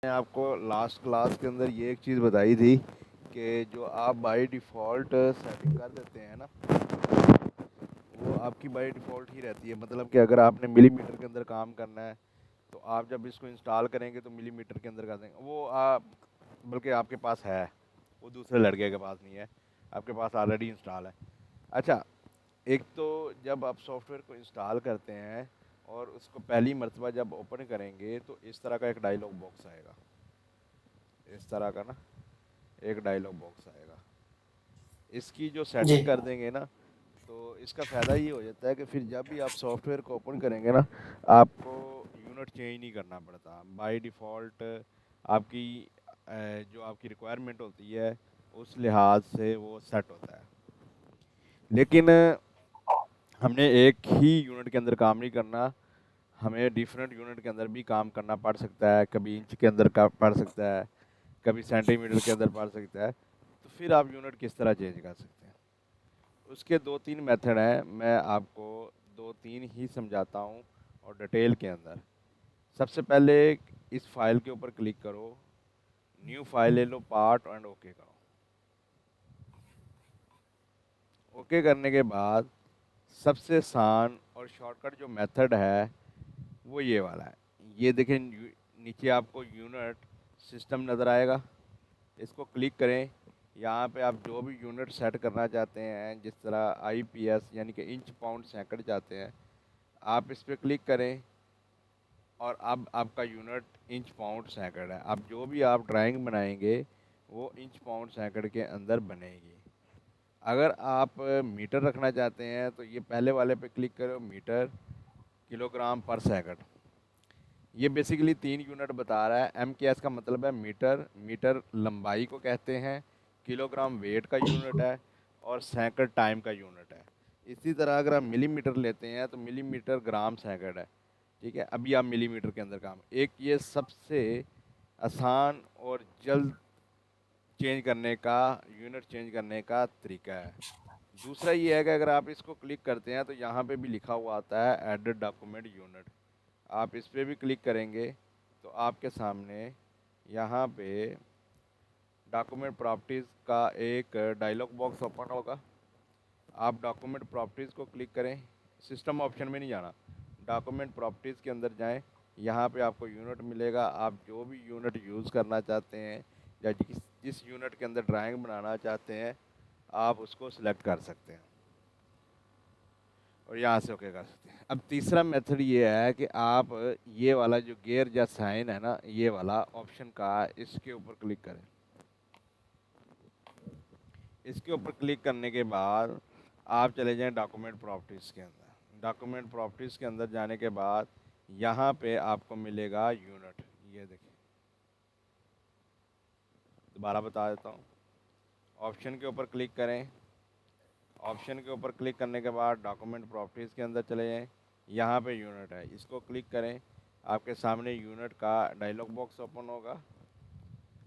मैंने आपको last class के अंदर ये एक चीज़ बताई थी कि जो आप बाय डिफ़ॉल्ट सेटिंग कर देते हैं ना, वो आपकी बाय डिफ़ॉल्ट ही रहती है। मतलब कि अगर आपने मिलीमीटर के अंदर काम करना है तो आप जब इसको इंस्टॉल करेंगे तो मिलीमीटर के अंदर कर देंगे वो आप, बल्कि आपके पास है, वो दूसरे लड़के के पास नहीं है, आपके पास ऑलरेडी इंस्टॉल है। अच्छा, एक तो जब आप सॉफ्टवेयर को इंस्टॉल करते हैं और उसको पहली मर्तबा जब ओपन करेंगे तो इस तरह का एक डायलॉग बॉक्स आएगा, इस तरह का ना एक डायलॉग बॉक्स आएगा। इसकी जो जी। सेटिंग कर देंगे ना, तो इसका फ़ायदा ये हो जाता है कि फिर जब भी आप सॉफ्टवेयर को ओपन करेंगे ना, आपको यूनिट चेंज नहीं करना पड़ता। बाय डिफ़ॉल्ट आपकी जो आपकी रिक्वायरमेंट होती है उस लिहाज से वो सेट होता है। लेकिन हमने एक ही यूनिट के अंदर काम नहीं करना, हमें डिफरेंट यूनिट के अंदर भी काम करना पड़ सकता है। कभी इंच के अंदर का पड़ सकता है, कभी सेंटीमीटर के अंदर पड़ सकता है। तो फिर आप यूनिट किस तरह चेंज कर सकते हैं, उसके दो तीन मेथड हैं। मैं आपको दो तीन ही समझाता हूँ और डिटेल के अंदर। सबसे पहले इस फाइल के ऊपर क्लिक करो, न्यू फाइल ले लो, पार्ट एंड ओके करो। ओके करने के बाद सबसे आसान और शॉर्टकट जो मेथड है वो ये वाला है। ये देखें, नीचे आपको यूनिट सिस्टम नज़र आएगा, इसको क्लिक करें। यहाँ पे आप जो भी यूनिट सेट करना चाहते हैं, जिस तरह आईपीएस यानी कि इंच पाउंड सैकड़ चाहते हैं, आप इस पर क्लिक करें और अब आपका यूनिट इंच पाउंड सैकड़ है। अब जो भी आप ड्राइंग बनाएंगे वो इंच पाउंड सैकड़ के अंदर बनेगी। अगर आप मीटर रखना चाहते हैं तो ये पहले वाले पे क्लिक करो, मीटर किलोग्राम पर सेकंड। ये बेसिकली तीन यूनिट बता रहा है। एम के एस का मतलब है मीटर, मीटर लंबाई को कहते हैं, किलोग्राम वेट का यूनिट है और सैकड़ टाइम का यूनिट है। इसी तरह अगर आप मिलीमीटर लेते हैं तो मिलीमीटर ग्राम सैकड़ है। ठीक है, अभी आप मिलीमीटर के अंदर काम, एक ये सबसे आसान और जल्द चेंज करने का, यूनिट चेंज करने का तरीका है। दूसरा ये है कि अगर आप इसको क्लिक करते हैं तो यहाँ पे भी लिखा हुआ आता है एडिट डॉक्यूमेंट यूनिट। आप इस पर भी क्लिक करेंगे तो आपके सामने यहाँ पे डॉक्यूमेंट प्रॉपर्टीज़ का एक डायलॉग बॉक्स ओपन होगा। आप डॉक्यूमेंट प्रॉपर्टीज़ को क्लिक करें, सिस्टम ऑप्शन में नहीं जाना, डॉक्यूमेंट प्रॉपर्टीज़ के अंदर जाएं। यहाँ पे आपको यूनिट मिलेगा। आप जो भी यूनिट यूज़ करना चाहते हैं या जिस यूनिट के अंदर ड्राइंग बनाना चाहते हैं, आप उसको सिलेक्ट कर सकते हैं और यहाँ से ओके कर सकते हैं। अब तीसरा मेथड ये है कि आप ये वाला जो गियर या साइन है ना, ये वाला ऑप्शन का, इसके ऊपर क्लिक करें। इसके ऊपर क्लिक करने के बाद आप चले जाएं डॉक्यूमेंट प्रॉपर्टीज़ के अंदर। डॉक्यूमेंट प्रॉपर्टीज़ के अंदर जाने के बाद यहाँ पे आपको मिलेगा यूनिट। ये देखिए, दोबारा बता देता हूँ। ऑप्शन के ऊपर क्लिक करें, ऑप्शन के ऊपर क्लिक करने के बाद डॉक्यूमेंट प्रॉपर्टीज़ के अंदर चले जाएं। यहाँ पे यूनिट है, इसको क्लिक करें। आपके सामने यूनिट का डायलॉग बॉक्स ओपन होगा।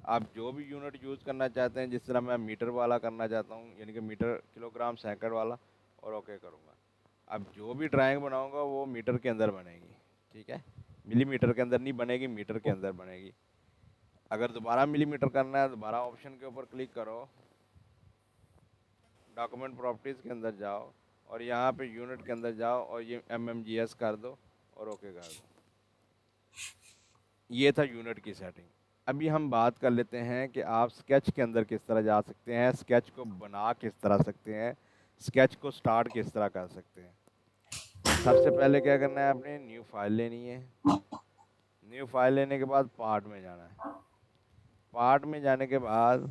आप जो भी यूनिट यूज़ करना चाहते हैं, जिस तरह मैं मीटर वाला करना चाहता हूँ, यानी कि मीटर किलोग्राम सैकड़ वाला, और ओके करूँगा। अब जो भी ड्राइंग बनाऊँगा वो मीटर के अंदर बनेगी। ठीक है, मिलीमीटर के अंदर नहीं बनेगी, मीटर के अंदर बनेगी। अगर दोबारा मिलीमीटर करना है, दोबारा ऑप्शन के ऊपर क्लिक करो, डॉक्यूमेंट प्रॉपर्टीज़ के अंदर जाओ और यहाँ पे यूनिट के अंदर जाओ और ये MMGS कर दो और ओके कर दो। ये था यूनिट की सेटिंग। अभी हम बात कर लेते हैं कि आप स्केच के अंदर किस तरह जा सकते हैं, स्केच को बना किस तरह सकते हैं, स्केच को स्टार्ट किस तरह कर सकते हैं। सबसे पहले क्या करना है, आपने न्यू फाइल लेनी है। न्यू फाइल लेने के बाद पार्ट में जाना है। पार्ट में जाने के बाद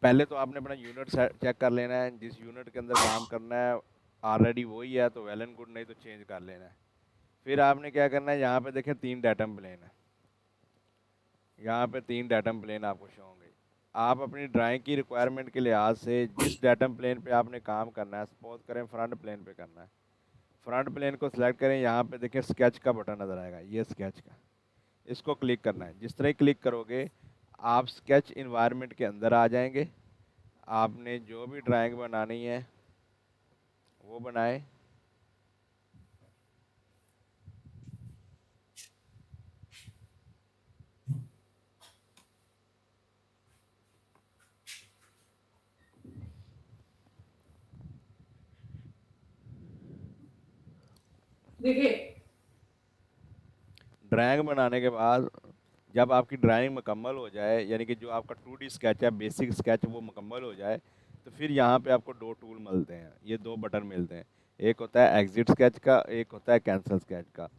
पहले तो आपने अपना यूनिट चेक कर लेना है, जिस यूनिट के अंदर काम करना है ऑलरेडी वही है तो वेल एंड गुड, नहीं तो चेंज कर लेना है। फिर आपने क्या करना है, यहाँ पे देखें तीन डाटम प्लेन है, यहाँ पे तीन डाटम प्लेन आपको शो होंगे। आप अपनी ड्राइंग की रिक्वायरमेंट के लिहाज से जिस डाटम प्लेन पे आपने काम करना है, सपोज करें फ्रंट प्लेन पे करना है, फ्रंट प्लेन को सिलेक्ट करें। यहाँ पे देखें स्केच का बटन नज़र आएगा, ये स्केच का, इसको क्लिक करना है। जिस तरह ही क्लिक करोगे आप स्केच इन्वायरमेंट के अंदर आ जाएंगे। आपने जो भी ड्राइंग बनानी है वो बनाए। देखिए। ड्राइंग बनाने के बाद जब आपकी ड्राइंग मुकम्मल हो जाए, यानी कि जो आपका 2D स्केच है, बेसिक स्केच, वो मुकम्मल हो जाए, तो फिर यहाँ पे आपको दो टूल मिलते हैं, ये दो बटन मिलते हैं। एक होता है एग्जिट स्केच का, एक होता है कैंसिल स्केच का।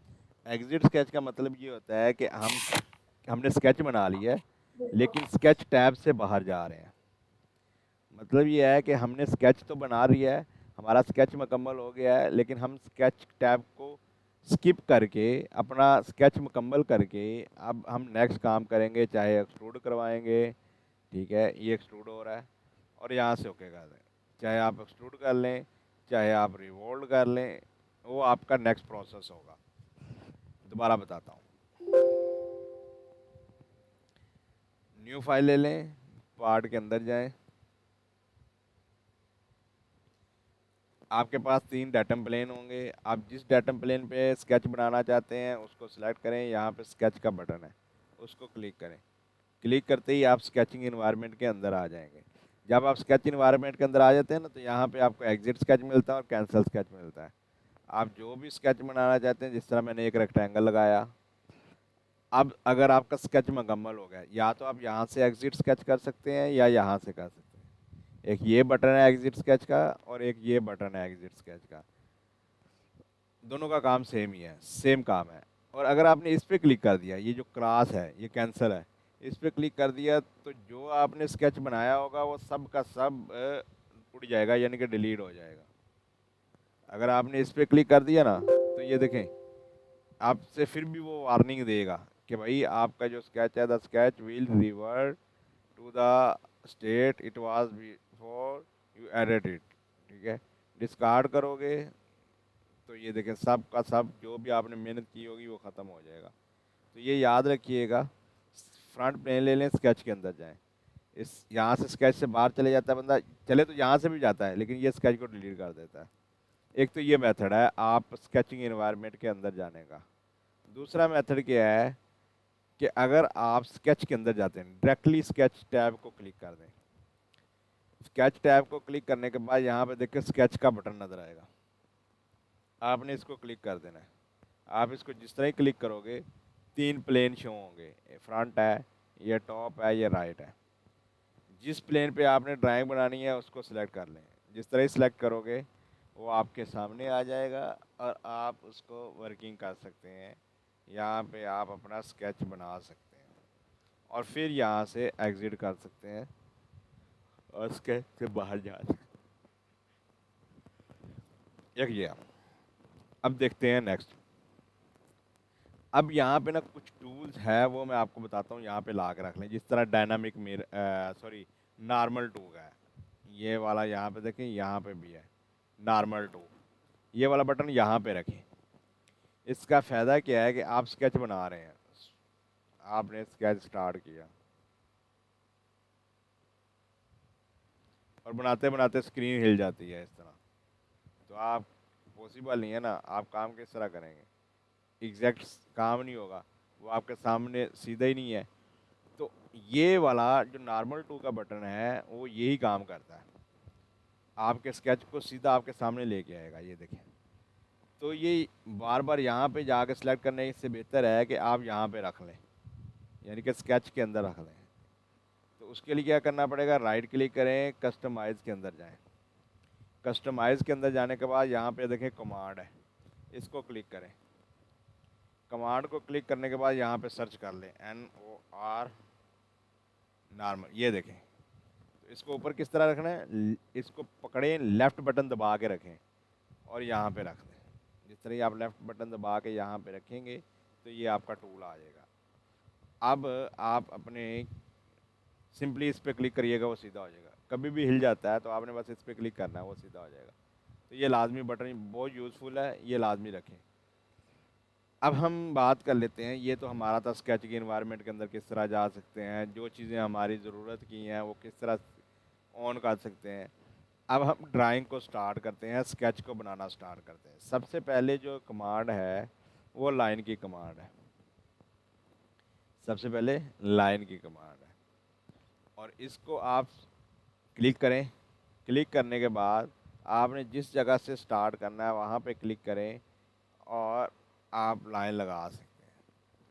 एग्जिट स्केच का मतलब ये होता है कि हमने स्केच बना लिया है, लेकिन स्केच टैब से बाहर जा रहे हैं। मतलब ये है कि हमने स्केच तो बना लिया है, हमारा स्केच मुकम्मल हो गया है, लेकिन हम स्केच टैब को स्किप करके अपना स्केच मुकम्मल करके अब हम नेक्स्ट काम करेंगे, चाहे एक्सट्रूड करवाएंगे। ठीक है, ये एक्सट्रूड हो रहा है और यहाँ से ओके कर दें। चाहे आप एक्सट्रूड कर लें, चाहे आप रिवोल्ड कर लें, वो आपका नेक्स्ट प्रोसेस होगा। दोबारा बताता हूँ। न्यू फाइल ले लें, पार्ट के अंदर जाएं। आपके पास 3 डाटम प्लेन होंगे। आप जिस डाटम प्लेन पे स्केच बनाना चाहते हैं उसको सिलेक्ट करें, यहाँ पे स्केच का बटन है, उसको क्लिक करें। क्लिक करते ही आप स्केचिंग इन्वायरमेंट के अंदर आ जाएंगे। जब आप स्केच इन्वायरमेंट के अंदर आ जाते हैं ना, तो यहाँ पे आपको एग्जिट स्केच मिलता है और कैंसिल स्केच मिलता है। आप जो भी स्केच बनाना चाहते हैं, जिस तरह मैंने एक रेक्टेंगल लगाया। अब अगर आपका स्केच मुकम्मल हो गया, या तो आप यहाँ से एग्जिट स्केच कर सकते हैं या यहाँ से कर सकते हैं। एक ये बटन है एग्जिट स्केच का और एक ये बटन है एग्जिट स्केच का। दोनों का काम सेम ही है, सेम काम है। और अगर आपने इस पर क्लिक कर दिया, ये जो क्रॉस है ये कैंसिल है, इस पर क्लिक कर दिया, तो जो आपने स्केच बनाया होगा वो सब का सब उड़ जाएगा, यानी कि डिलीट हो जाएगा। अगर आपने इस पर क्लिक कर दिया ना, तो ये देखें, आपसे फिर भी वो वार्निंग देगा कि भाई आपका जो स्केच है, the sketch will revert to the state it was before you edit it. ठीक है, डिस्कार्ड करोगे तो ये देखें, सब का सब जो भी आपने मेहनत की होगी वो ख़त्म हो जाएगा। तो ये याद रखिएगा। फ्रंट प्लेन ले लें, स्केच के अंदर जाएं। इस यहाँ से स्केच से बाहर चले जाता है बंदा, चले तो यहाँ से भी जाता है, लेकिन ये स्केच को डिलीट कर देता है। एक तो ये मेथड है आप स्केचिंग एनवायरनमेंट के अंदर जाने का। दूसरा मेथड क्या है कि अगर आप स्केच के अंदर जाते हैं, डायरेक्टली स्केच टैब को क्लिक कर दें। स्केच टैब को क्लिक करने के बाद यहाँ पे देखिए स्केच का बटन नज़र आएगा, आपने इसको क्लिक कर देना है। आप इसको जिस तरह ही क्लिक करोगे, 3 प्लेन शो होंगे, ये फ्रंट है, ये टॉप है, ये राइट है। जिस प्लेन पे आपने ड्राइंग बनानी है उसको सिलेक्ट कर लें। जिस तरह ही सिलेक्ट करोगे वो आपके सामने आ जाएगा और आप उसको वर्किंग कर सकते हैं। यहाँ पे आप अपना स्केच बना सकते हैं और फिर यहाँ से एग्ज़िट कर सकते हैं और स्केच से बाहर जा सकते हैं। एक ये। अब देखते हैं नेक्स्ट। अब यहाँ पे ना कुछ टूल्स है, वो मैं आपको बताता हूँ, यहाँ पे ला के रख लें। जिस तरह dynamic mirror, sorry, normal tool है, ये वाला यहाँ पे देखें, यहाँ पे भी है नॉर्मल टू। ये वाला बटन यहाँ पे रखें। इसका फ़ायदा क्या है कि आप स्केच बना रहे हैं, आपने स्केच स्टार्ट किया और बनाते बनाते स्क्रीन हिल जाती है इस तरह, तो आप, पॉसिबल नहीं है ना, आप काम किस तरह करेंगे? एग्जैक्ट काम नहीं होगा, वो आपके सामने सीधा ही नहीं है। तो ये वाला जो नॉर्मल टू का बटन है वो यही काम करता है, आपके स्केच को सीधा आपके सामने लेके आएगा। ये देखें, तो ये बार बार यहाँ पे जाके सिलेक्ट करने से बेहतर है कि आप यहाँ पे रख लें, यानी कि स्केच के अंदर रख लें। तो उसके लिए क्या करना पड़ेगा, राइट क्लिक करें, कस्टमाइज़ के अंदर जाएं। कस्टमाइज़ के अंदर जाने के बाद यहाँ पे देखें कमांड है, इसको क्लिक करें। कमांड को क्लिक करने के बाद यहाँ पे सर्च कर लें NOR नॉर्मल, ये देखें। तो इसको ऊपर किस तरह रखना है, इसको पकड़ें, लेफ़्ट बटन दबा के रखें और यहाँ पे रख दें। जिस तरह ही आप लेफ़्ट बटन दबा के यहाँ पे रखेंगे तो ये आपका टूल आ जाएगा। अब आप अपने सिंपली इस पर क्लिक करिएगा, वो सीधा हो जाएगा। कभी भी हिल जाता है तो आपने बस इस पर क्लिक करना है, वो सीधा हो जाएगा। तो ये लाजमी बटन बहुत यूज़फुल है, ये लाजमी रखें। अब हम बात कर लेते हैं, ये तो हमारा था स्केच के इन्वायरमेंट के अंदर किस तरह जा सकते हैं, जो चीज़ें हमारी ज़रूरत की हैं वो किस तरह ऑन कर सकते हैं। अब हम ड्राइंग को स्टार्ट करते हैं, स्केच को बनाना स्टार्ट करते हैं। सबसे पहले जो कमांड है वो लाइन की कमांड है। सबसे पहले लाइन की कमांड है और इसको आप क्लिक करें। क्लिक करने के बाद आपने जिस जगह से स्टार्ट करना है वहाँ पे क्लिक करें और आप लाइन लगा सकते हैं,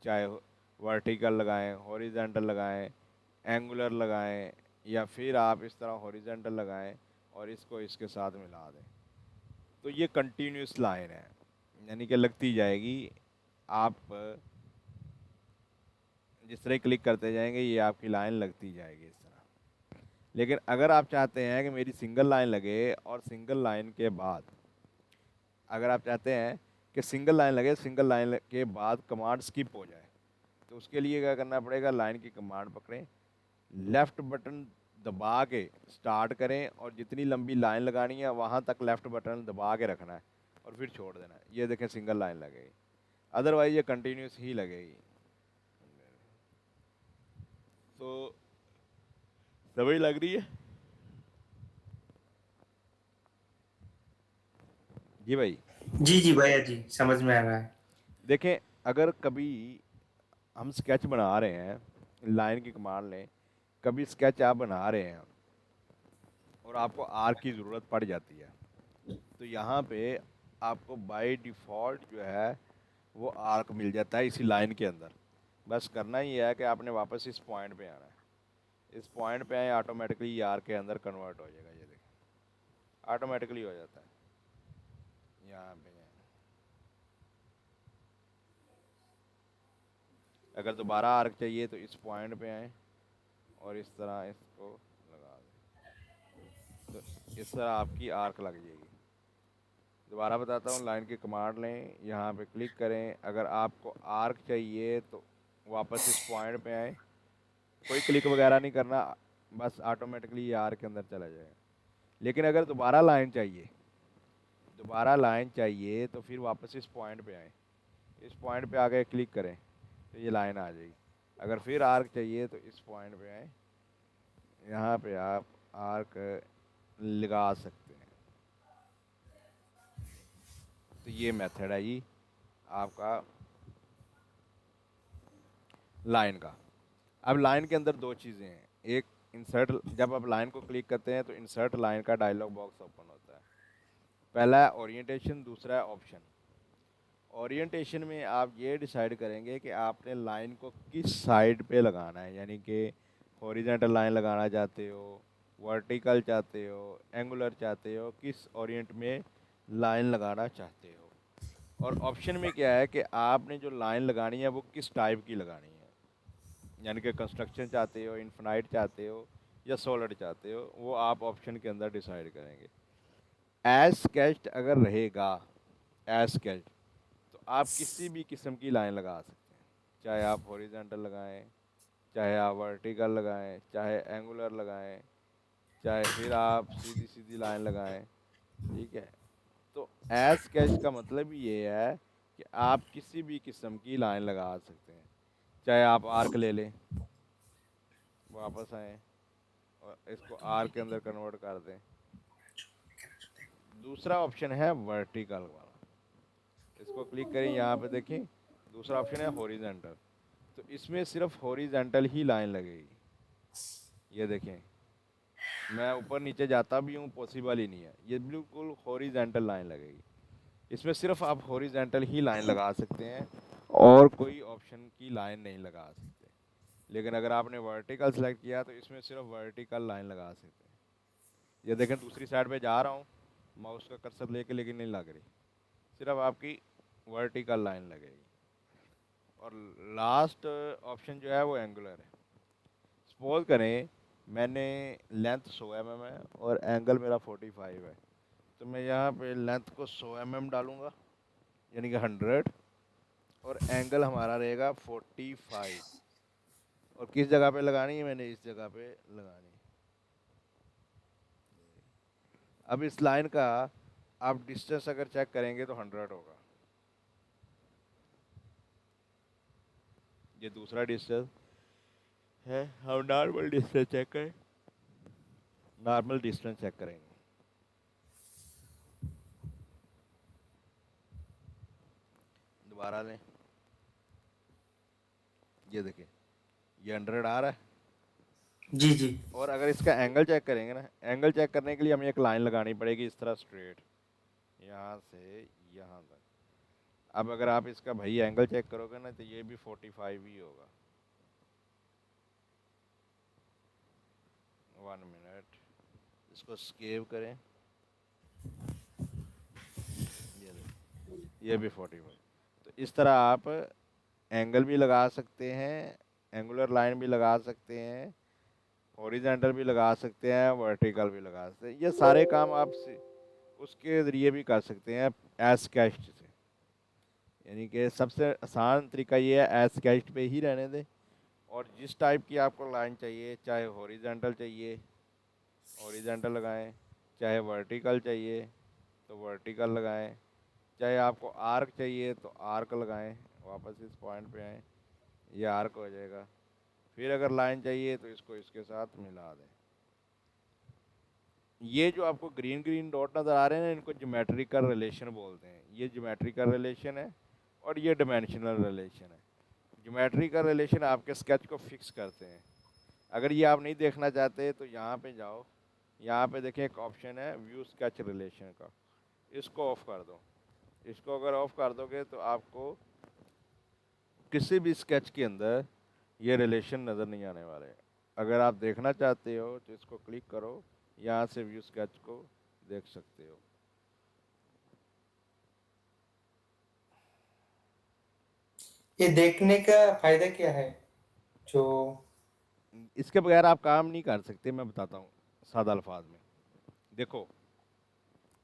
चाहे वर्टिकल लगाएं, हॉरिजेंटल लगाएं, एंगुलर लगाएं, या फिर आप इस तरह हॉरिजेंटल लगाएं और इसको इसके साथ मिला दें। तो ये कंटिन्यूस लाइन है, यानी कि लगती जाएगी। आप जिस तरह क्लिक करते जाएंगे ये आपकी लाइन लगती जाएगी इस तरह। लेकिन अगर आप चाहते हैं कि मेरी सिंगल लाइन लगे और सिंगल लाइन के बाद, अगर आप चाहते हैं कि सिंगल लाइन लगे, सिंगल लाइन के बाद कमांड स्किप हो जाए, तो उसके लिए क्या करना पड़ेगा, लाइन की कमांड पकड़ें, लेफ़्ट बटन दबा के स्टार्ट करें और जितनी लंबी लाइन लगानी है वहाँ तक लेफ़्ट बटन दबा के रखना है और फिर छोड़ देना है। ये देखें सिंगल लाइन लगेगी, अदरवाइज ये कंटिन्यूस ही लगेगी। तो समझ लग रही है जी भाई? जी जी भैया जी, समझ में आ रहा है। देखें, अगर कभी हम स्केच बना रहे हैं, लाइन की कमांड लें, कभी स्केच आप बना रहे हैं और आपको आर्क की ज़रूरत पड़ जाती है, तो यहाँ पे आपको बाय डिफ़ॉल्ट जो है वो आर्क मिल जाता है इसी लाइन के अंदर। बस करना ही है कि आपने वापस इस पॉइंट पे आना है, इस पॉइंट पे आए, ऑटोमेटिकली ये आर्क के अंदर कन्वर्ट हो जाएगा। ये देखें ऑटोमेटिकली हो जाता है यहाँ पे। अगर दोबारा आर्क चाहिए तो इस पॉइंट पे आए और इस तरह इसको लगा दें, तो इस तरह आपकी आर्क लग जाएगी। दोबारा बताता हूँ, लाइन की कमांड लें, यहाँ पे क्लिक करें, अगर आपको आर्क चाहिए तो वापस इस पॉइंट पे आए, कोई क्लिक वगैरह नहीं करना, बस ऑटोमेटिकली ये आर्क के अंदर चला जाएगा। लेकिन अगर दोबारा लाइन चाहिए तो फिर वापस इस पॉइंट पे आए, इस पॉइंट पे आके क्लिक करें तो ये लाइन आ जाएगी। अगर फिर आर्क चाहिए तो इस पॉइंट पे आए, यहाँ पे आप आर्क लगा सकते हैं। तो ये मेथड है जी आपका लाइन का। अब लाइन के अंदर दो चीज़ें हैं, एक इंसर्ट, जब आप लाइन को क्लिक करते हैं तो इंसर्ट लाइन का डायलॉग बॉक्स ओपन होता है। पहला है ओरिएंटेशन, दूसरा है ऑप्शन। ओरिएंटेशन में आप ये डिसाइड करेंगे कि आपने लाइन को किस साइड पे लगाना है, यानी कि हॉरिजॉन्टल लाइन लगाना चाहते हो, वर्टिकल चाहते हो, एंगुलर चाहते हो, किस ओरिएंट में लाइन लगाना चाहते हो। और ऑप्शन में क्या है कि आपने जो लाइन लगानी है वो किस टाइप की लगानी है, यानी कि कंस्ट्रक्शन चाहते हो, इन्फिनाइट चाहते हो, या सॉलिड चाहते हो, वो आप ऑप्शन के अंदर डिसाइड करेंगे। एज स्केच्ड अगर रहेगा, एज स्केच्ड, तो आप किसी भी किस्म की लाइन लगा सकते हैं, चाहे आप हॉरिजॉन्टल लगाएं, चाहे आप वर्टिकल लगाएं, चाहे एंगुलर लगाएं, चाहे फिर आप सीधी सीधी लाइन लगाएं। ठीक है, तो एज स्केच का मतलब ये है कि आप किसी भी किस्म की लाइन लगा सकते हैं, चाहे आप आर्क ले लें, वापस आएँ और इसको आर के अंदर कन्वर्ट कर दें। दूसरा ऑप्शन है वर्टिकल वाला, इसको क्लिक करें, यहाँ पे देखें दूसरा ऑप्शन है हॉरिजॉन्टल, तो इसमें सिर्फ हॉरिजॉन्टल ही लाइन लगेगी। ये देखें, मैं ऊपर नीचे जाता भी हूँ पॉसिबल ही नहीं है, ये बिल्कुल हॉरिजॉन्टल लाइन लगेगी। इसमें सिर्फ आप हॉरिजॉन्टल ही लाइन लगा सकते हैं और कोई ऑप्शन की लाइन नहीं लगा सकते। लेकिन अगर आपने वर्टिकल सेलेक्ट किया तो इसमें सिर्फ वर्टिकल लाइन लगा सकते हैं। ये देखें दूसरी साइड पे जा रहा हूँ माउस का कर्सर लेके, लेकिन नहीं लग रही, सिर्फ आपकी वर्टिकल लाइन लगेगी। और लास्ट ऑप्शन जो है वो एंगुलर है। सपोज करें मैंने लेंथ 100 mm है और एंगल मेरा 45 है, तो मैं यहाँ पे लेंथ को 100 mm डालूँगा, यानी कि 100, और एंगल हमारा रहेगा 45। और किस जगह पे लगानी है, मैंने इस जगह पे लगानी है। अब इस लाइन का आप डिस्टेंस अगर चेक करेंगे तो 100 होगा। ये दूसरा डिस्टेंस है, हम नॉर्मल डिस्टेंस चेक करें, नॉर्मल डिस्टेंस चेक करेंगे। दोबारा लें, ये देखिए ये 100 आ रहा है। जी जी। और अगर इसका एंगल चेक करेंगे ना, एंगल चेक करने के लिए हमें एक लाइन लगानी पड़ेगी इस तरह स्ट्रेट, यहाँ से यहाँ तक। अब अगर आप इसका भाई एंगल चेक करोगे ना तो ये भी 45 ही होगा। 1 मिनट, इसको स्केव करें, ये देखो, ये भी 45। तो इस तरह आप एंगल भी लगा सकते हैं, एंगुलर लाइन भी लगा सकते हैं, हॉरिजेंटल भी लगा सकते हैं, वर्टिकल भी लगा सकते हैं। ये सारे काम आप उसके ज़रिए भी कर सकते हैं एज स्केच्ड से। यानी कि सबसे आसान तरीका ये है एज स्केच्ड पे ही रहने दें, और जिस टाइप की आपको लाइन चाहिए, चाहे हॉरिजेंटल चाहिए हॉरिजेंटल लगाएं, चाहे वर्टिकल चाहिए तो वर्टिकल लगाएं, चाहे आपको आर्क चाहिए तो आर्क लगाएं। वापस इस पॉइंट पे आएँ, ये आर्क हो जाएगा। फिर अगर लाइन चाहिए तो इसको इसके साथ मिला दें। ये जो आपको ग्रीन ग्रीन डॉट नज़र आ रहे हैं ना, इनको ज्योमेट्रिकल रिलेशन बोलते हैं। ये ज्योमेट्रिकल रिलेशन है और ये डिमेंशनल रिलेशन है। ज्योमेट्रिकल रिलेशन आपके स्केच को फिक्स करते हैं। अगर ये आप नहीं देखना चाहते तो यहाँ पे जाओ, यहाँ पे देखें एक ऑप्शन है व्यू स्केच रिलेशन का, इसको ऑफ कर दो। इसको अगर ऑफ कर दोगे तो आपको किसी भी स्केच के अंदर ये रिलेशन नज़र नहीं आने वाले। अगर आप देखना चाहते हो तो इसको क्लिक करो, यहाँ से व्यू स्केच को देख सकते हो। ये देखने का फायदा क्या है जो? इसके बगैर आप काम नहीं कर सकते, मैं बताता हूँ सादा अल्फाज में। देखो,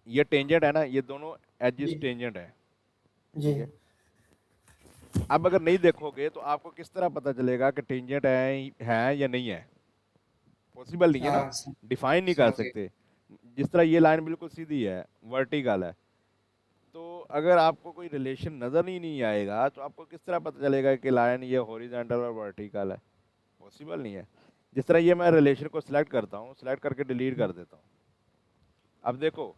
ये टेंजेंट है ना, ये दोनों जी एजिस टेंजेंट है, जी। ठीक है। अब अगर नहीं देखोगे तो आपको किस तरह पता चलेगा कि टेंजेंट है या नहीं है? पॉसिबल नहीं है ना, हाँ, डिफाइन नहीं कर समझ गए। सकते। जिस तरह ये लाइन बिल्कुल सीधी है, वर्टिकल है, तो अगर आपको कोई रिलेशन नज़र ही नहीं आएगा तो आपको किस तरह पता चलेगा कि लाइन ये हॉरिजॉन्टल और वर्टिकल है? पॉसिबल नहीं है। जिस तरह ये मैं रिलेशन को सिलेक्ट करता हूँ, सिलेक्ट करके डिलीट कर देता हूँ। अब देखो,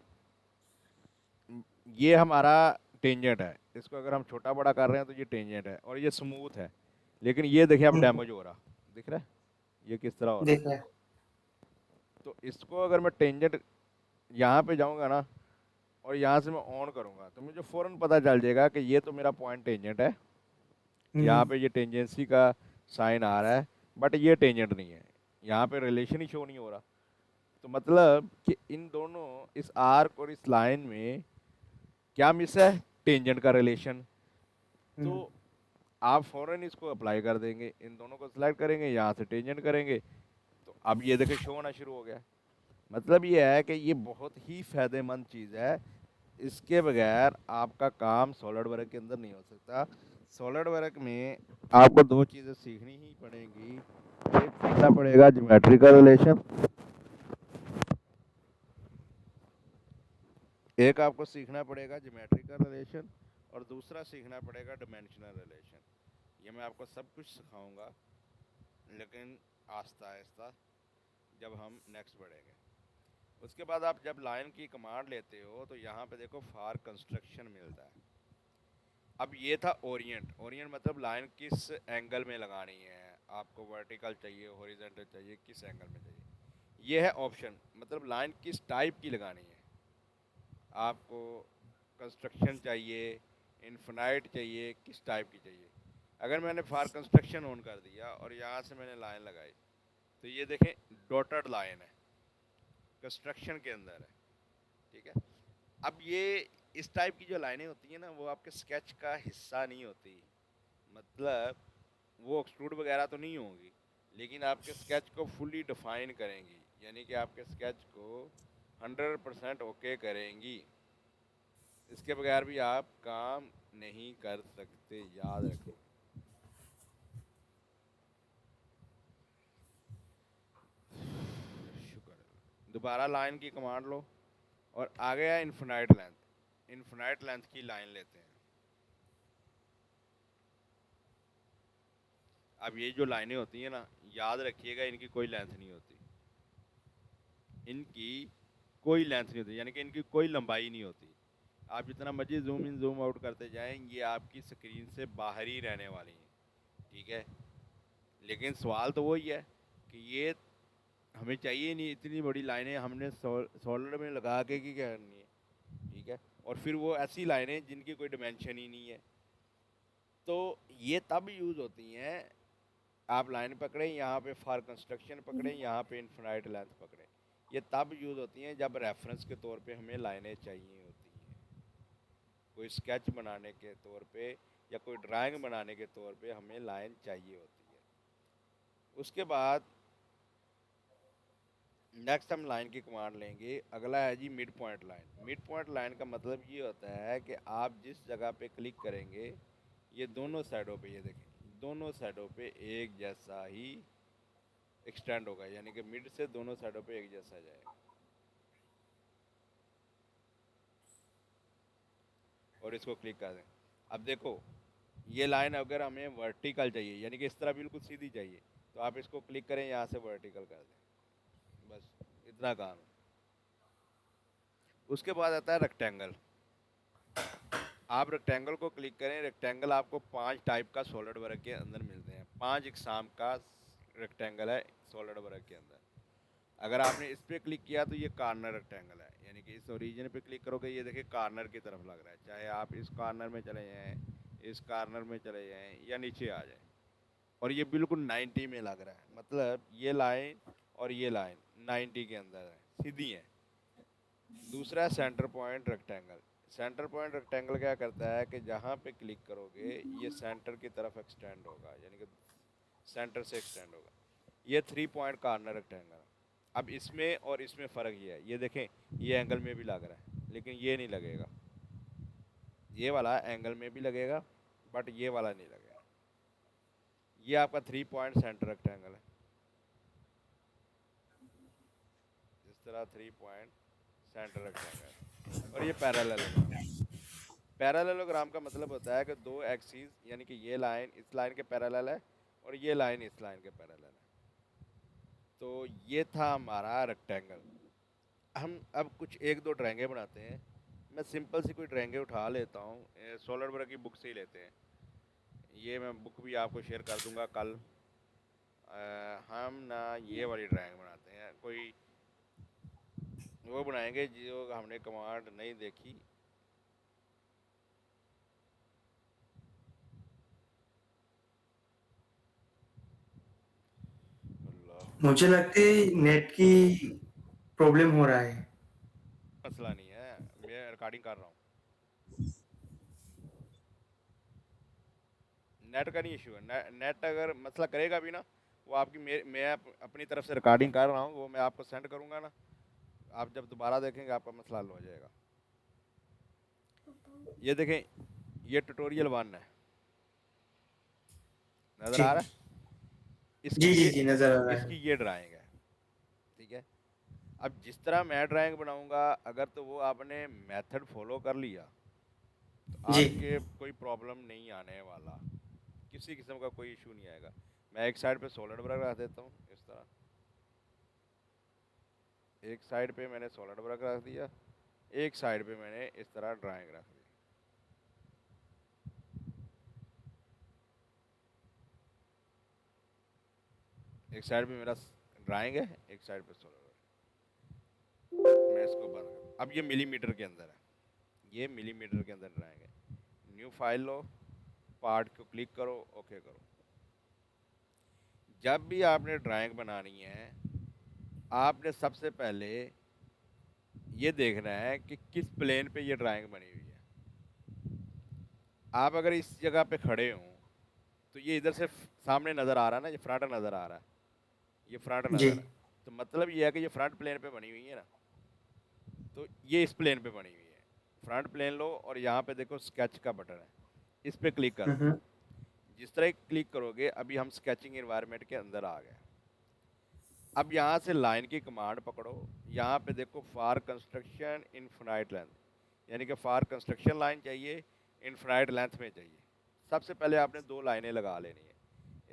ये हमारा टेंजेंट है, इसको अगर हम छोटा बड़ा कर रहे हैं तो ये टेंजेंट है और ये स्मूथ है। लेकिन ये देखिए अब हम्म, डैमेज हो रहा, दिख रहा है ये किस तरह हो रहा है? देख रहे हैं। तो इसको अगर मैं टेंजेंट यहाँ पे जाऊँगा ना और यहाँ से मैं ऑन करूँगा तो मुझे फ़ौरन पता चल जाएगा कि ये तो मेरा पॉइंट टेंजेंट है। यहाँ हम्म पे ये टेंजेंसी का साइन आ रहा है, बट ये टेंजेंट नहीं है, यहाँ पे रिलेशन ही शो नहीं हो रहा। तो मतलब कि इन दोनों, इस आर्क और इस लाइन में क्या मिस है? टेंजेंट का रिलेशन। तो हम्म। आप फ़ौरन इसको अप्लाई कर देंगे, इन दोनों को सिलेक्ट करेंगे, यहाँ से टेंजेंट करेंगे, तो अब ये देखिए शो होना शुरू हो गया। मतलब ये है कि ये बहुत ही फ़ायदेमंद चीज़ है। इसके बगैर आपका काम सॉलिड वर्क के अंदर नहीं हो सकता। सॉलिड वर्क में आपको दो चीज़ें सीखनी ही पड़ेंगी। एक सीखना पड़ेगा ज्योमेट्रिकल रिलेशन, एक आपको सीखना पड़ेगा ज्योमेट्रिकल रिलेशन, और दूसरा सीखना पड़ेगा डिमेंशनल रिलेशन। ये मैं आपको सब कुछ सिखाऊंगा, लेकिन आहिस्ता आहिस्ता जब हम नेक्स्ट बढ़ेंगे। उसके बाद आप जब लाइन की कमांड लेते हो तो यहाँ पे देखो फॉर कंस्ट्रक्शन मिलता है। अब ये था ओरिएंट। ओरिएंट मतलब लाइन किस एंगल में लगानी है, आपको वर्टिकल चाहिए, हॉरिजॉन्टल चाहिए, किस एंगल में चाहिए। ये है ऑप्शन, मतलब लाइन किस टाइप की लगानी है। आपको कंस्ट्रक्शन चाहिए, इन्फिनाइट चाहिए, किस टाइप की चाहिए। अगर मैंने फॉर कंस्ट्रक्शन ऑन कर दिया और यहाँ से मैंने लाइन लगाई तो ये देखें डॉटेड लाइन है, कंस्ट्रक्शन के अंदर है, ठीक है। अब ये इस टाइप की जो लाइनें होती हैं ना, वो आपके स्केच का हिस्सा नहीं होती। मतलब वो एक्सट्रूड वगैरह तो नहीं होंगी, लेकिन आपके स्केच को फुली डिफाइन करेंगी, यानी कि आपके स्केच को 100% ओके करेंगी। इसके बगैर भी आप काम नहीं कर सकते, याद रखें। शुक्र है। दोबारा लाइन की कमांड लो और आ गया इन्फिनाइट लेंथ। इन्फिनाइट लेंथ की लाइन लेते हैं। अब ये जो लाइनें होती हैं ना, याद रखिएगा इनकी कोई लेंथ नहीं होती, इनकी कोई लेंथ नहीं होती, यानी कि इनकी कोई लंबाई नहीं होती। आप जितना मर्जी जूम इन जूम आउट करते जाएं, ये आपकी स्क्रीन से बाहर ही रहने वाली हैं, ठीक है। लेकिन सवाल तो वही है कि ये हमें चाहिए नहीं इतनी बड़ी लाइनें, हमने सॉलिड में लगा के की क्या करनी है, ठीक है। और फिर वो ऐसी लाइनें जिनकी कोई डिमेंशन ही नहीं है। तो ये तब यूज़ होती हैं, आप लाइन पकड़ें, यहाँ पे फॉर कंस्ट्रक्शन पकड़ें, यहाँ पे इनफिनाइट लेंथ पकड़ें, ये तब यूज़ होती हैं जब रेफरेंस के तौर पे हमें लाइनें चाहिए होती हैं। कोई स्केच बनाने के तौर पे या कोई ड्राइंग बनाने के तौर पे हमें लाइन चाहिए होती है। उसके बाद नेक्स्ट हम लाइन की कमांड लेंगे। अगला है जी mid point line. Mid point line का मतलब ये होता है कि आप जिस जगह पे क्लिक करेंगे, ये दोनों साइडों पे, ये देखें, दोनों साइडों पे एक जैसा ही एक्सटेंड होगा, यानी कि मिड से दोनों साइडों पे एक जैसा जाएगा। और इसको क्लिक कर दें। अब देखो, ये लाइन अगर हमें वर्टिकल चाहिए, यानी कि इस तरह बिल्कुल सीधी चाहिए, तो आप इसको क्लिक करें, यहाँ से वर्टिकल कर दें, बस इतना काम है। उसके बाद आता है रेक्टेंगल। आप रेक्टेंगल को क्लिक करें। रेक्टेंगल आपको 5 टाइप का सॉलिड वर्क के अंदर मिलते हैं। 5 इकसाम का रेक्टेंगल है सॉलिड वर्क के अंदर। अगर आपने इस पर क्लिक किया तो ये कॉर्नर रेक्टेंगल है, यानी कि इस ओरिजिन पे क्लिक करोगे, ये देखिए कॉर्नर की तरफ लग रहा है। चाहे आप इस कॉर्नर में चले जाएं, इस कॉर्नर में चले जाएं या नीचे आ जाएं, और ये बिल्कुल 90 में लग रहा है। मतलब ये लाइन और ये लाइन 90 के अंदर है, सीधी है। दूसरा है centre point rectangle. Centre point rectangle क्या करता है कि जहाँ पे क्लिक करोगे ये सेंटर की तरफ एक्सटेंड होगा, यानी कि सेंटर से एक्सटेंड होगा। ये 3 पॉइंट कॉर्नर रेक्टेंगल। अब इसमें और इसमें फ़र्क ये है, ये देखें, ये एंगल में भी लग रहा है लेकिन ये नहीं लगेगा। ये वाला एंगल में भी लगेगा बट ये वाला नहीं लगेगा। ये आपका 3 पॉइंट सेंटर रेक्टेंगल है। इस तरह 3 पॉइंट सेंटर रेक्टेंगल। और ये पैरेललोग्राम। पैरेललोग्राम का मतलब होता है कि दो एक्सिस, यानी कि ये लाइन इस लाइन के पैरेलल है और ये लाइन इस लाइन के पैरेलल है। तो ये था हमारा रेक्टेंगल। हम अब कुछ एक दो ड्राइंगें बनाते हैं। मैं सिंपल सी कोई ड्राइंगें उठा लेता हूँ, सॉलिड वर्क की बुक से ही लेते हैं। ये मैं बुक भी आपको शेयर कर दूंगा कल। हम ना ये वाली ड्राइंग बनाते हैं, कोई वो बनाएंगे जो हमने कमांड नहीं देखी। अल्लाह, मुझे लगता है नेट की प्रॉब्लम हो रहा है। मसला नहीं है, मैं रिकॉर्डिंग कर रहा हूँ। नेट का नहीं इशू है। नेट अगर मसला करेगा भी ना, वो आपकी मैं अपनी तरफ से रिकॉर्डिंग कर रहा हूँ, वो मैं आपको सेंड करूँगा ना, आप जब दोबारा देखेंगे आपका मसला हल हो जाएगा। ये देखें, ये ट्यूटोरियल 1 है, नज़र जी आ रहा है। जी इसकी जी ये जी, नजर आ रहा इसकी है। ये ड्राइंग है, ठीक है। अब जिस तरह मैं ड्राइंग बनाऊंगा, अगर तो वो आपने मेथड फॉलो कर लिया तो जी। आपके कोई प्रॉब्लम नहीं आने वाला, किसी किस्म का कोई इशू नहीं आएगा। मैं एक साइड पे सॉलिड वर्क रख देता हूँ, इस तरह एक साइड पे मैंने सॉलिड वर्क रख दिया, एक साइड पे मैंने इस तरह ड्राइंग रख दी। एक साइड पे मेरा ड्राइंग है, एक साइड पे सॉलिड वर्क। मैं इसको बंद कर, अब ये मिलीमीटर के अंदर है, ये मिलीमीटर के अंदर ड्राइंग है। न्यू फाइल लो, पार्ट को क्लिक करो, ओके करो। जब भी आपने ड्राइंग बनानी है, आपने सबसे पहले ये देखना है कि किस प्लेन पे ये ड्राइंग बनी हुई है। आप अगर इस जगह पे खड़े हों तो ये इधर से सामने नज़र आ रहा है ना, ये फ्रंट नज़र आ रहा है, ये फ्रंट जी। नज़र है। तो मतलब ये है कि ये फ्रंट प्लेन पे बनी हुई है ना, तो ये इस प्लेन पे बनी हुई है। फ्रंट प्लेन लो और यहाँ पे देखो स्केच का बटन है, इस पर क्लिक कर दो। हम्म। जिस तरह क्लिक करोगे, अभी हम स्केचिंग एनवायरनमेंट के अंदर आ गए। अब यहाँ से लाइन की कमांड पकड़ो। यहाँ पे देखो फॉर कंस्ट्रक्शन इनफिनाइट लेंथ, यानी कि फॉर कंस्ट्रक्शन लाइन चाहिए, इनफिनाइट लेंथ में चाहिए। सबसे पहले आपने दो लाइनें लगा लेनी है,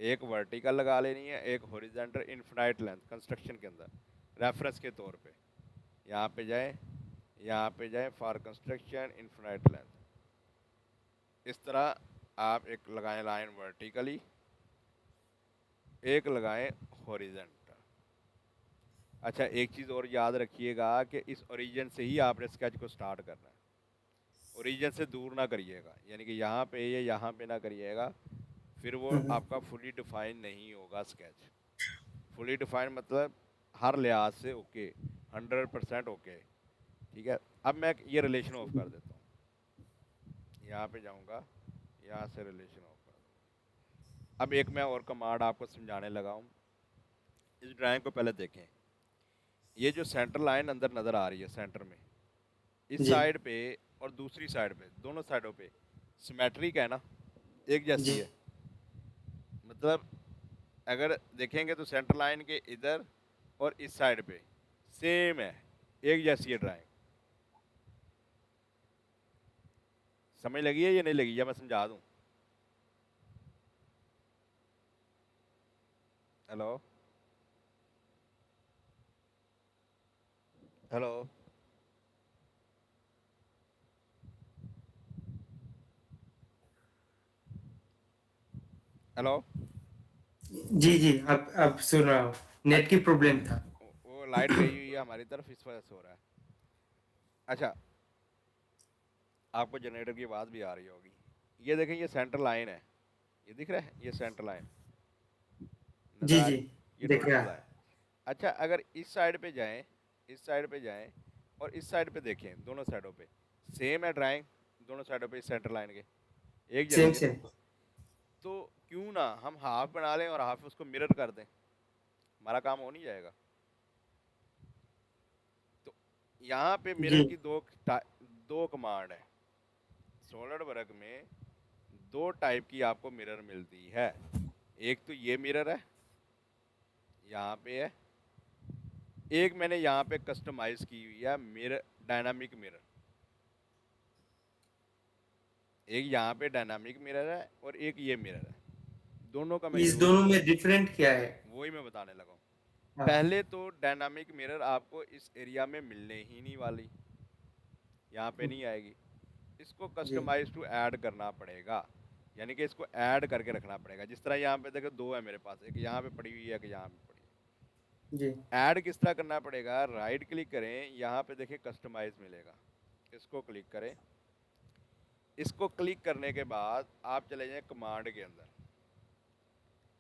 एक वर्टिकल लगा लेनी है, एक हॉरिजॉन्टल, इनफिनाइट लेंथ कंस्ट्रक्शन के अंदर रेफरेंस के तौर पे। यहाँ पे जाए, यहाँ पे जाए, फॉर कंस्ट्रक्शन इनफिनाइट लेंथ। इस तरह आप एक लगाएं लाइन वर्टिकली, एक लगाएं हॉरिजॉन्टल। अच्छा, एक चीज़ और याद रखिएगा कि इस ओरिजिन से ही आपने स्केच को स्टार्ट करना है। ओरिजिन से दूर ना करिएगा, यानी कि यहाँ पे या यहाँ पे ना करिएगा, फिर वो हम्म, आपका फुली डिफाइन नहीं होगा स्केच। फुली डिफाइन मतलब हर लिहाज से ओके, 100% ओके। ठीक है, अब मैं ये रिलेशन ऑफ कर देता हूँ, यहाँ पे जाऊँगा, यहाँ से रिलेशन ऑफ कर दूँगा। अब एक मैं और कमांड आपको समझाने लगा हूँ। इस ड्राइंग को पहले देखें। ये जो सेंटर लाइन अंदर नज़र आ रही है सेंटर में, इस जी साइड पे और दूसरी साइड पे, दोनों साइडों पे सिमेट्रिक है ना, एक जैसी जी है। मतलब अगर देखेंगे तो सेंटर लाइन के इधर और इस साइड पे सेम है, एक जैसी है ड्राइंग। समझ लगी है या नहीं लगी, या मैं समझा दूं? Hello, hello. हेलो। जी अब सुन रहा हूँ। नेट की प्रॉब्लम था। वो लाइट गई हुई है हमारी तरफ, इस वजह से हो रहा है। अच्छा, आपको जनरेटर की आवाज़ भी आ रही होगी। ये देखें, ये सेंटर लाइन है, ये दिख रहा है, ये सेंटर लाइन नज़र जी आ जी रही, ये देख रहा। Total line. अच्छा, अगर इस साइड पे जाएं, इस साइड पे जाएं और इस साइड पे देखें, दोनों साइडों पे सेम है ड्राइंग, दोनों साइडों पे सेंटर लाइन के एक सेम जैसी है ना। सेम। तो क्यों ना हम हाफ बना लें और हाफ उसको मिरर कर दें, हमारा काम हो नहीं जाएगा? तो यहाँ पे जी मिरर की दो कमांड है। सॉलिड वर्क में दो टाइप की आपको मिरर मिलती है। एक तो ये मिरर है, यहाँ पे है। एक मैंने यहाँ पे कस्टमाइज की हुई है मिरर, डायनामिक मिरर। एक यहाँ पे डायनामिक मिरर है और एक ये मिरर है। दोनों का मैं इस यूज़ दोनों में डिफरेंट क्या है? वही मैं बताने लगा हूँ। हाँ पहले तो डायनामिक मिरर आपको इस एरिया में मिलने ही नहीं वाली, यहाँ पे नहीं आएगी। इसको जी कस्टमाइज टू ऐड करना पड़ेगा, यानी कि इसको ऐड करके रखना पड़ेगा। जिस तरह यहाँ पे देखो दो है मेरे पास, एक यहाँ पे पड़ी हुई है, एक यहाँ पे पड़ी जी है। ऐड किस तरह करना पड़ेगा? राइट क्लिक करें, यहाँ पे देखिए कस्टमाइज मिलेगा, इसको क्लिक करें। इसको क्लिक करने के बाद आप चले जाएं कमांड के अंदर।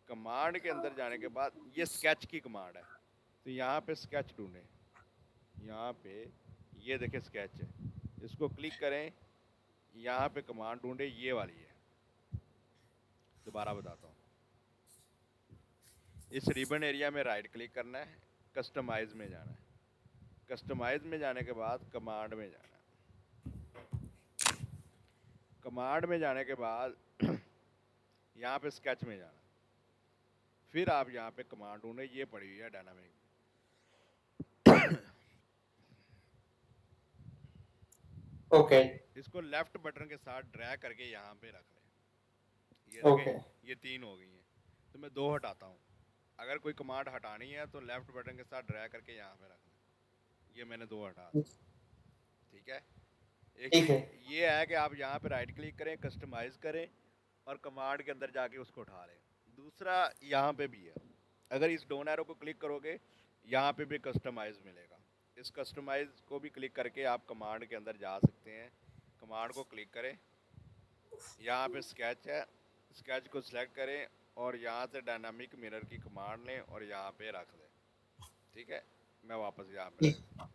कमांड के अंदर जाने के बाद ये स्केच की कमांड है, तो यहाँ पे स्केच ढूंढें। यहाँ पे ये देखें स्केच है, इसको क्लिक करें। यहाँ पे कमांड ढूंढे, ये वाली है। दोबारा बताता हूँ। इस रिबन एरिया में राइट क्लिक करना है, कस्टमाइज में जाना है। कस्टमाइज में जाने के बाद कमांड में जाना है। कमांड में जाने के बाद यहाँ पे स्केच में जाना है। फिर आप यहाँ पे कमांड ढूंढे, ये पड़ी हुई है डायनामिक। ओके इसको लेफ्ट बटन के साथ ड्रैग करके यहाँ पे रख लें। ये देखें, ओके ये तीन हो गई हैं, तो मैं दो हटाता हूँ। अगर कोई कमांड हटानी है तो लेफ्ट बटन के साथ ड्रैग करके यहाँ पे रख लें। ये मैंने दो हटा दी। ठीक है। एक ठीक है। चीज़ ये है कि आप यहाँ पे राइट क्लिक करें, कस्टमाइज करें और कमांड के अंदर जाके उसको उठा लें। दूसरा यहाँ पे भी है, अगर इस डाउन एरो को क्लिक करोगे, यहाँ पे भी कस्टमाइज मिलेगा। इस कस्टमाइज को भी क्लिक करके आप कमांड के अंदर जा सकते हैं। कमांड को क्लिक करें, यहाँ पे स्केच है, स्केच को सिलेक्ट करें और यहाँ से डायनामिक मिरर की कमांड लें और यहाँ पे रख दें। ठीक है, मैं वापस यहाँ पे रख दूँ।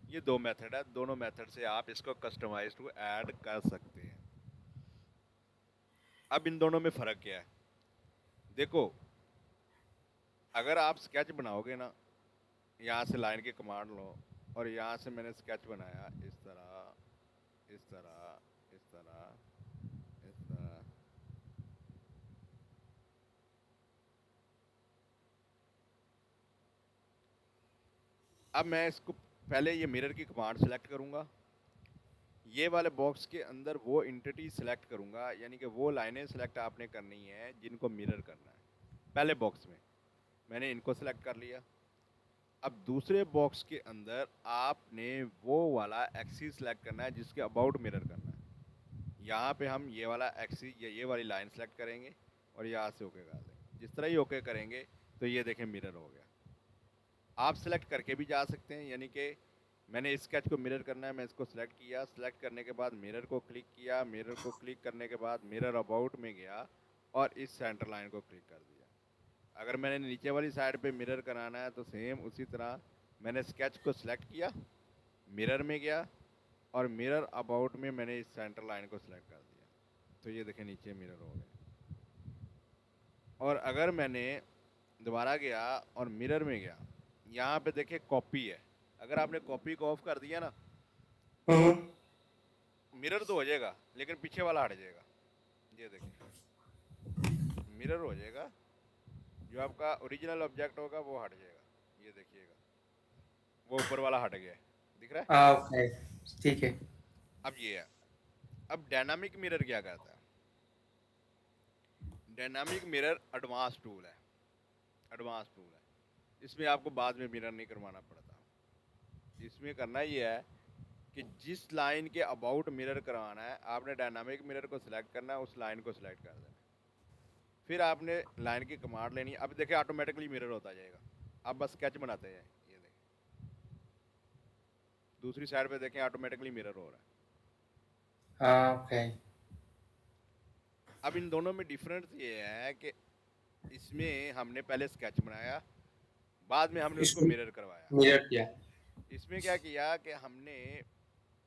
ये दो मेथड है, दोनों मेथड से आप इसको कस्टमाइज टू ऐड कर सकते हैं। अब इन दोनों में फ़र्क क्या है? देखो, अगर आप स्केच बनाओगे ना, यहाँ से लाइन की कमांड लो और यहाँ से मैंने स्केच बनाया इस तरह, इस तरह, इस तरह, इस तरह। अब मैं इसको पहले ये मिरर की कमांड सेलेक्ट करूँगा, ये वाले बॉक्स के अंदर वो इंटिटी सेलेक्ट करूँगा, यानी कि वो लाइनें सेलेक्ट आपने करनी है जिनको मिरर करना है। पहले बॉक्स में मैंने इनको सेलेक्ट कर लिया। अब दूसरे बॉक्स के अंदर आपने वो वाला एक्सिस सेलेक्ट करना है जिसके अबाउट मिरर करना है। यहाँ पे हम ये वाला एक्सिस या ये वाली लाइन सेलेक्ट करेंगे और यहाँ से ओके कर देंगे। जिस तरह ही ओके करेंगे तो ये देखें मिरर हो गया। आप सेलेक्ट करके भी जा सकते हैं, यानी कि मैंने स्केच को मिरर करना है, मैं इसको सिलेक्ट किया, सिलेक्ट करने के बाद मिरर को क्लिक किया, मिरर को क्लिक करने के बाद मिरर अबाउट में गया और इस सेंटर लाइन को क्लिक कर दिया। अगर मैंने नीचे वाली साइड पे मिरर कराना है तो सेम उसी तरह मैंने स्केच को सिलेक्ट किया, मिरर में गया और मिरर अबाउट में मैंने इस सेंटर लाइन को सिलेक्ट कर दिया। तो ये देखें नीचे मिरर हो गया। और अगर मैंने दोबारा गया और मिरर में गया, यहाँ पे देखिए कॉपी है, अगर आपने कॉपी को ऑफ कर दिया ना, हम्म। मिरर तो हो जाएगा लेकिन पीछे वाला हट जाएगा। ये देखिए मिरर हो जाएगा, जो आपका ओरिजिनल ऑब्जेक्ट होगा वो हट जाएगा। ये देखिएगा वो ऊपर वाला हट गया है, दिख रहा है। ओके, ठीक है। अब ये है, अब डायनामिक मिरर क्या कहता है। डायनामिक मिरर एडवांस टूल है, एडवांस टूल है। इसमें आपको बाद में मिरर नहीं करवाना पड़ता। इसमें करना ये है कि जिस लाइन के अबाउट मिरर करवाना है, आपने डायनामिक मिरर को सिलेक्ट करना है, उस लाइन को सिलेक्ट कर देना है। फिर आपने लाइन की कमांड लेनी है। अब देखिए ऑटोमेटिकली मिरर होता जाएगा। आप बस स्केच बनाते हैं, ये देखें दूसरी साइड पे देखें ऑटोमेटिकली मिरर हो रहा है। ओके। अब इन दोनों में डिफरेंस ये है कि इसमें हमने पहले स्केच बनाया, बाद में हमने उसको इसको मिरर करवाया। मिरर किया। इसमें क्या किया कि हमने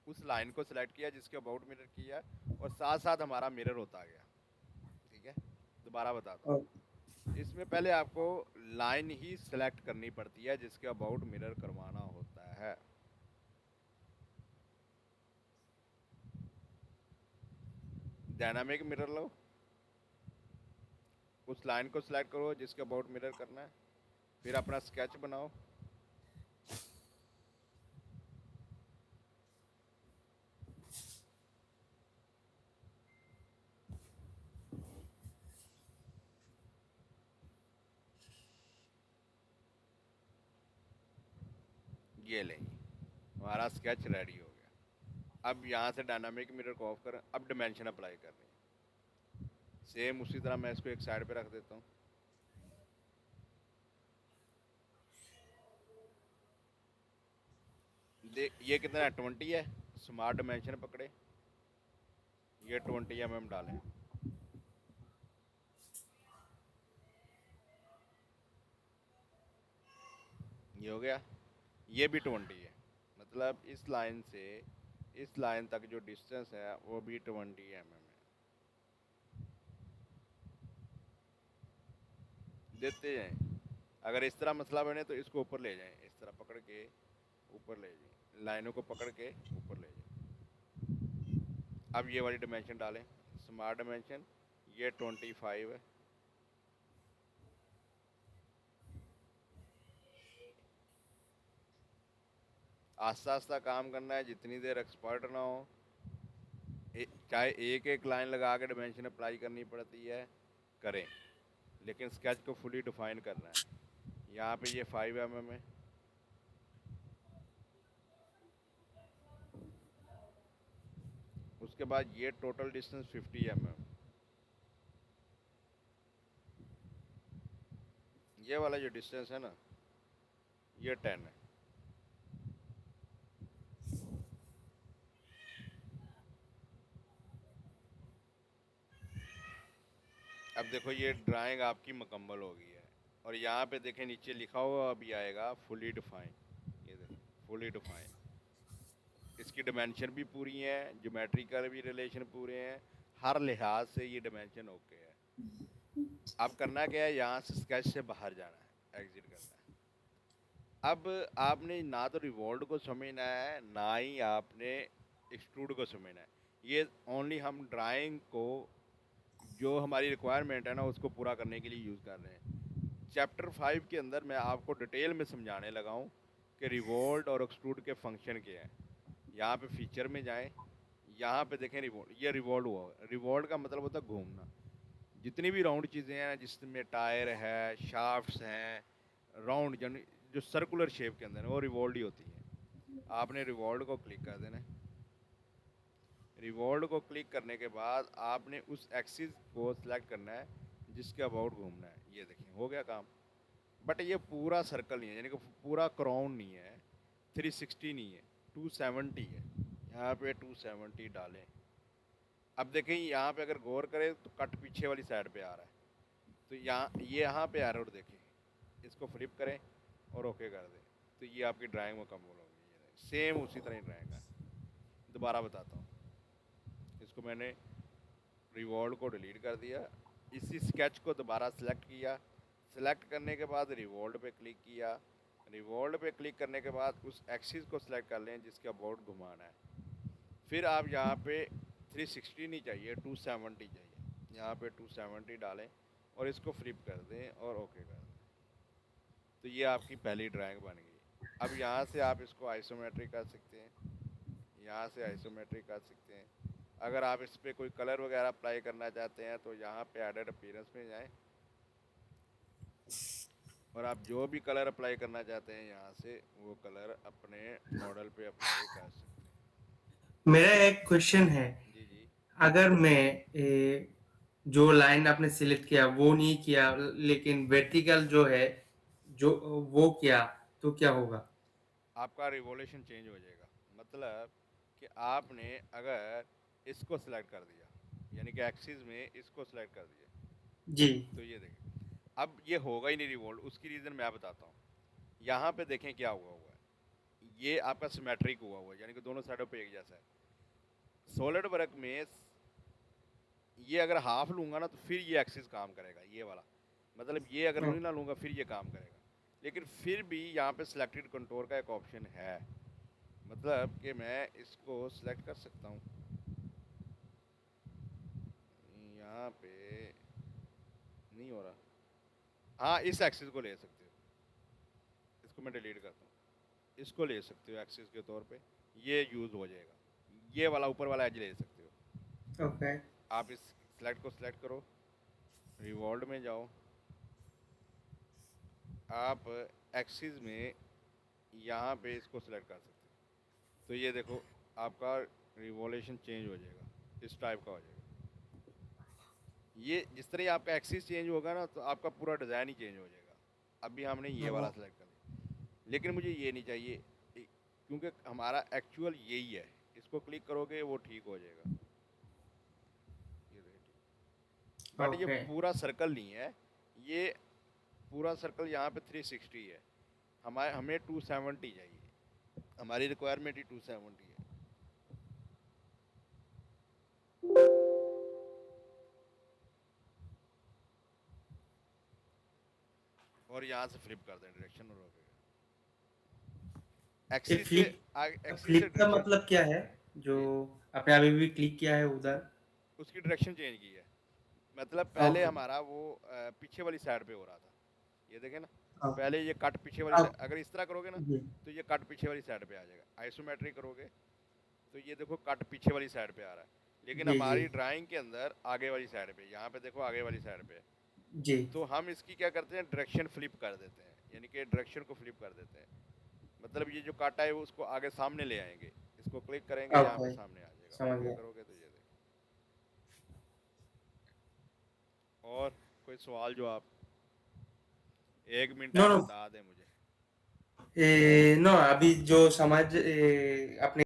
उस लाइन को सिलेक्ट किया जिसके अबाउट मिरर किया, और साथ साथ हमारा मिरर होता गया। ठीक है, दोबारा बताता ओ, हूँ। इसमें पहले आपको लाइन ही सिलेक्ट करनी पड़ती है जिसके अबाउट मिरर करवाना होता है। डायनामिक मिरर लो, उस लाइन को सिलेक्ट करो जिसके अबाउट मिरर करना है, फिर अपना स्केच बनाओ। ये लें, हमारा स्केच रेडी हो गया। अब यहाँ से डायनामिक मिरर को ऑफ करें, अब डिमेंशन अप्लाई करनी है। सेम उसी तरह मैं इसको एक साइड पे रख देता हूँ। ये कितना है, 20 है। स्मार्ट डिमेंशन पकड़े, ये 20 mm डालें। ये हो गया। ये भी 20 है, मतलब इस लाइन से इस लाइन तक जो डिस्टेंस है वो भी 20 mm है। देते जाएं। अगर इस तरह मसला बने तो इसको ऊपर ले जाएं, इस तरह पकड़ के ऊपर ले जाएं, लाइनों को पकड़ के ऊपर ले जाएं। अब ये वाली डिमेंशन डालें, स्मार्ट डिमेंशन, ये 25 है। आस्ता आस्ता काम करना है, जितनी देर एक्सपर्ट ना हो। चाहे एक एक लाइन लगा के डिमेंशन अप्लाई करनी पड़ती है, करें, लेकिन स्केच को फुली डिफाइन करना है। यहाँ पे ये 5 mm है, उसके बाद ये टोटल डिस्टेंस 50 mm, ये वाला जो डिस्टेंस है ना, ये 10 है। अब देखो ये ड्राइंग आपकी मुकम्मल हो गई है, और यहाँ पे देखें नीचे लिखा हुआ अभी आएगा फुली डिफाइन। ये देखो फुली डिफाइन, इसकी डिमेंशन भी पूरी हैं, ज्योमेट्रिकल भी रिलेशन पूरे हैं, हर लिहाज से ये डिमेंशन ओके है। अब करना क्या है, यहाँ से स्केच से बाहर जाना है, एग्जिट करना है। अब आपने ना तो रिवॉल्व को समझना है, ना ही आपने एक्सट्रूड को समझना है। ये ओनली हम ड्राइंग को, जो हमारी रिक्वायरमेंट है ना, उसको पूरा करने के लिए यूज़ कर रहे हैं। चैप्टर 5 के अंदर मैं आपको डिटेल में समझाने लगा हूँ कि रिवॉल्व और एक्सट्रूड के फंक्शन क्या हैं। यहाँ पे फीचर में जाएं, यहाँ पे देखें रिवॉल्व, ये रिवॉल्व हुआ। रिवॉल्व का मतलब होता है घूमना। जितनी भी राउंड चीज़ें हैं जिसमें टायर है, शाफ्ट्स हैं, राउंड जो सर्कुलर शेप के अंदर है, वो रिवॉल्व ही होती है। आपने रिवॉल्व को क्लिक कर देना है। रिवॉल्व को क्लिक करने के बाद आपने उस एक्सिस को सिलेक्ट करना है जिसके अबाउट घूमना है। ये देखिए हो गया काम। बट ये पूरा सर्कल नहीं है, यानी कि पूरा क्राउन नहीं है, 360 नहीं है, 270 है। यहाँ पे 270 डालें। अब देखें यहाँ पे अगर गौर करें तो कट पीछे वाली साइड पे आ रहा है, तो यहाँ पे एरर देखें, इसको फ्लिप करें और ओके कर दें, तो ये आपकी ड्राइंग मुकम्मल होगी। सेम उसी तरह ही ड्राइंग है। दोबारा बताता हूँ, इसको मैंने रिवॉल्व को डिलीट कर दिया, इसी स्केच को दोबारा सेलेक्ट किया, सेलेक्ट करने के बाद रिवॉल्व पे क्लिक किया, रिवॉल्व पे क्लिक करने के बाद उस एक्सिस को सिलेक्ट कर लें जिसका बोर्ड घुमाना है। फिर आप यहाँ पे 360 नहीं चाहिए, 270 चाहिए, यहाँ पे 270 डालें और इसको फ्लिप कर दें और ओके कर दें, तो ये आपकी पहली ड्राइंग बन गई। अब यहाँ से आप इसको आइसोमेट्रिक कर सकते हैं, यहाँ से आइसोमेट्रिक कर सकते हैं। अगर आप इस पर कोई कलर वगैरह अप्लाई करना चाहते हैं तो यहाँ पे एडेड अपीयरेंस में जाएं और आप जो भी कलर अप्लाई करना चाहते हैं यहाँ से वो कलर अपने मॉडल पे अप्लाई कर सकते हैं। मेरा एक क्वेश्चन है, जी जी। अगर मैं जो लाइन आपने सिलेक्ट किया वो नहीं किया, लेकिन वर्टिकल जो है जो वो किया, तो क्या होगा? आपका रिवोल्यूशन चेंज हो जाएगा। मतलब कि आपने अगर इसको सिलेक्ट कर दिया, यानी कि एक्सिस में इसको सिलेक्ट कर दिया, जी। तो ये देखिए अब ये होगा ही नहीं रिवोल्व। उसकी रीज़न मैं बताता हूँ। यहाँ पे देखें क्या हुआ हुआ है, ये आपका सिमेट्रिक हुआ हुआ है, यानी कि दोनों साइडों पे एक जैसा है। सॉलिड वर्क में ये अगर हाफ लूँगा ना तो फिर ये एक्सिस काम करेगा, ये वाला। मतलब ये अगर नहीं ना लूँगा फिर ये काम करेगा। लेकिन फिर भी यहाँ पे सिलेक्टेड कंटूर का एक ऑप्शन है, मतलब कि मैं इसको सिलेक्ट कर सकता हूँ। यहाँ पे नहीं हो रहा। हाँ, इस एक्सिस को ले सकते हो, इसको मैं डिलीट करता हूँ, इसको ले सकते हो एक्सिस के तौर पे, ये यूज़ हो जाएगा। ये वाला ऊपर वाला एज ले सकते हो। ओके। आप इस स्लाइड को सिलेक्ट करो, रिवॉल्व में जाओ, आप एक्सिस में यहाँ पे इसको सिलेक्ट कर सकते हो, तो ये देखो आपका रिवॉल्यूशन चेंज हो जाएगा, इस टाइप का हो जाएगा। ये जिस तरह ही आपका एक्सिस चेंज होगा ना तो आपका पूरा डिज़ाइन ही चेंज हो जाएगा। अभी हमने ये वाला सिलेक्ट कर लिया, लेकिन मुझे ये नहीं चाहिए क्योंकि हमारा एक्चुअल यही है। इसको क्लिक करोगे वो ठीक हो जाएगा, ये देखिए। बट ये ओके। पूरा सर्कल नहीं है, ये पूरा सर्कल यहाँ पे 360 है, हमें 270 चाहिए, हमारी रिक्वायरमेंट ही 270 है। और यहाँ से फ्लिप कर दें डायरेक्शन और हो गया। ये एक्सिस से फ्लिप एक्सिस से फ्लिप का डायरेक्शन, मतलब क्या है? जो जी, आपने अभी भी क्लिक किया है उधर? उसकी डायरेक्शन चेंज की है। मतलब पहले ओके। हमारा वो पीछे वाली साइड पे हो रहा था, ये देखें ना। ओके। पहले ये कट पीछे वाली साइड, अब अगर इस तरह करोगे ना जी। तो ये कट पीछे वाली साइड पे आ जाएगा। आइसोमेट्रिक करोगे तो ये देखो कट पीछे वाली साइड पे आ रहा है, लेकिन जी, जी, हमारी ड्राइंग के अंदर आगे वाली साइड पे, यहाँ पे देखो आगे वाली साइड पे है। जी, तो हम इसकी क्या करते हैं, डायरेक्शन फ्लिप कर देते हैं, यानी कि डायरेक्शन को फ्लिप कर देते हैं। मतलब ये जो काटा है वो उसको आगे सामने ले आएंगे, इसको क्लिक करेंगे यहाँ पे ओके, सामने आ जाएगा, समझ ओके गया। करोगे तो ये देखो। और कोई सवाल जो आप 1 मिनट नो, टाइम नो, बता दें मुझे। नो, अभी जो समझ अपने